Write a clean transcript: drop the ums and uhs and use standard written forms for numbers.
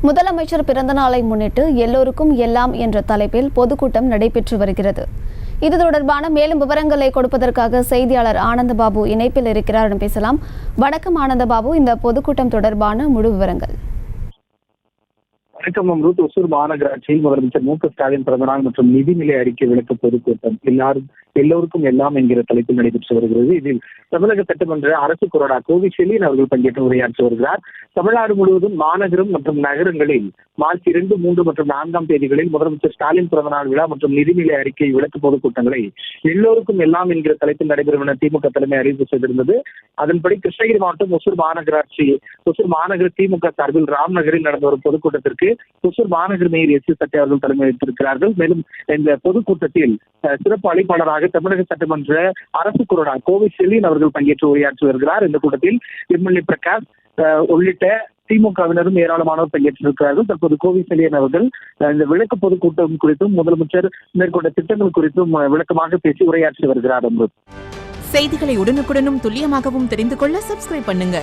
முதலமைச்சர் பிறந்த நாளை முன்னிட்டு எல்லோருக்கும் எல்லாம் என்ற தலைப்பில் பொதுக்கூட்டம் நடைபெற்று வருகிறது. இது தொடர்பான மேலும் விவரங்களை கொடுப்பதற்காக செய்தியாளர் ஆனந்தபாபு இணைப்பில் இருக்கிறார். பேசலாம். வணக்கம் ஆனந்தபாபு, இந்த பொதுக்கூட்டம் தொடர்பான முழு விவரங்கள். வணக்கம் அம்ருத். ஒசூர் மாநகராட்சியில் முதலமைச்சர் மு.க.ஸ்டாலின் பிறந்தநாள் மற்றும் நிதிநிலை அறிக்கை விளக்க பொதுக்கூட்டம் எல்லோருக்கும் எல்லாம் என்கிற தலைப்பில் நடைபெற்று வருகிறது. இதில் தமிழக சட்டமன்ற அரசு கொறடா கோவிஷெலின் அவர்கள் பங்கேற்று உரையாற்றி வருகிறார். தமிழ்நாடு முழுவதும் மாநகரம் மற்றும் நகரங்களில் மார்ச் 2, 3 மற்றும் 4ஆம் தேதிகளில் முதலமைச்சர் ஸ்டாலின் பிறந்தநாள் விழா மற்றும் நிதிநிலை அறிக்கை விளக்க பொதுக்கூட்டங்களை எல்லோருக்கும் எல்லாம் என்கிற தலைப்பில் நடைபெறும் என திமுக தலைமை அறிவிப்பு செய்திருந்தது. அதன்படி கிருஷ்ணகிரி மாவட்டம் ஒசூர் மாநகர திமுக சார்பில் ராம்நகரில் நடந்த ஒரு பொதுக்கூட்டத்திற்கு ஒசூர் மாநகர் மேயர் எஸ். சட்டை அவர்கள் தலைமை வைத்திருக்கிறார்கள். மேலும் இந்த பொதுக்கூட்டத்தில் சிறப்பு அழைப்பாளராக தமிழக சட்டமன்ற அரசு கொறடா கோவிஷெலின் அவர்கள் பங்கேற்று உரையாற்றி வருகிறார். இந்த கூட்டத்தில் எம்எல்ஏ பிரகாஷ் உள்ளிட்ட திமுகவினரும் ஏராளமானோர் பங்கேற்றிருக்கிறார்கள். தற்போது கோவிஷெலின் அவர்கள் இந்த விளக்க பொதுக்கூட்டம் குறித்தும் முதலமைச்சர் மேற்கொண்ட திட்டங்கள் குறித்தும் விளக்கமாக பேசி உரையாற்றி வருகிறார். செய்திகளை உடனுக்குடனும் துல்லியமாகவும் தெரிந்து கொள்ள சப்ஸ்கிரைப் பண்ணுங்க.